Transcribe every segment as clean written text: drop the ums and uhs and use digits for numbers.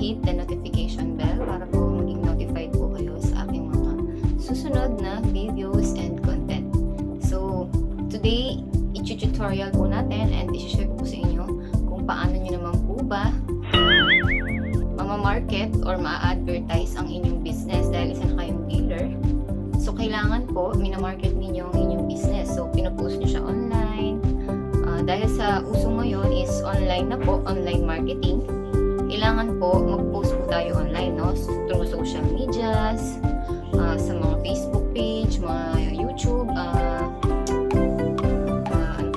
hit the notification bell para po maging notified po kayo sa aking mga susunod na videos and content. So, today, i-tutorial po natin and i-share ko po sa inyo kung paano nyo naman po ba mamamarket or ma-advertise ang inyong business dahil isa na kayong dealer. So, kailangan po minamarket ninyo ang inyong business. So, pinopost nyo siya online. Dahil sa uso ngayon is online na po, online marketing. Kailangan po mag-post po tayo online, no? Through social medias, sa mga Facebook page, mga YouTube, ano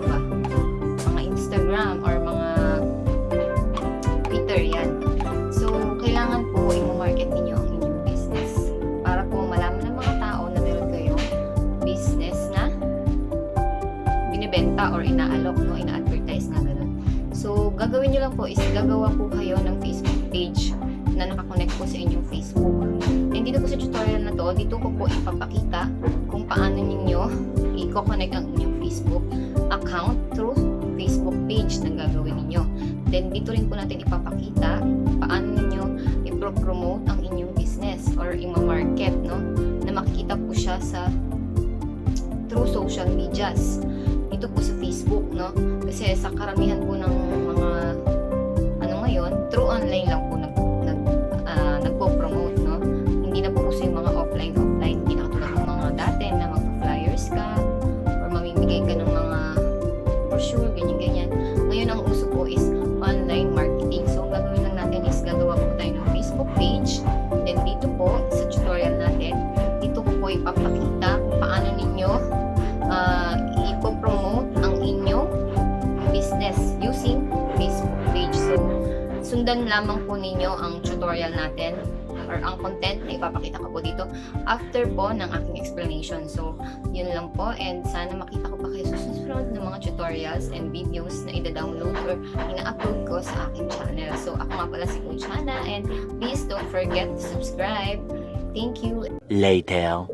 ba? Mga Instagram or mga Twitter, yan. So, kailangan po i-market ninyo ang inyong business para po malaman ng mga tao na meron kayong business na binibenta or inaalok, no? Ina-advertise na gano'n. So, gagawin nyo lang po is gagawa po kayo ng Facebook page na nakakonect po sa inyong Facebook. And dito po sa tutorial na to, dito ko po ipapakita kung paano ninyo i-connect ang inyong Facebook account through Facebook page na gagawin ninyo. Then, dito rin po natin ipapakita paano ninyo i-promote ang inyong business or i-market, no? Na makikita po siya sa through social medias. Dito po sa Facebook, no? Kasi sa karamihan po ng mga ngayon, through online lang po nagpo-promote, no? Hindi na po kasi yung mga offline. Hindi na katulad ng mga dati na mag-flyers ka or mamimigay ka ng mga brochure, ganyan-ganyan. Ngayon, ang uso po is online marketing. So, ang gagawin lang natin is gagawa po tayo ng Facebook page. Then, dito po, sa tutorial natin, dito ko po ipapakita kung paano ninyo ipopromote ang inyong business using Facebook page. So, sundan lamang po ninyo ang tutorial natin or ang content na ipapakita ko po dito after po ng aking explanation. So, yun lang po and sana makita ko pa kayo sa susunod ng mga tutorials and videos na ida-download or ina-upload ko sa aking channel. So, ako nga pala si Coach Hana and please don't forget to subscribe. Thank you. Later.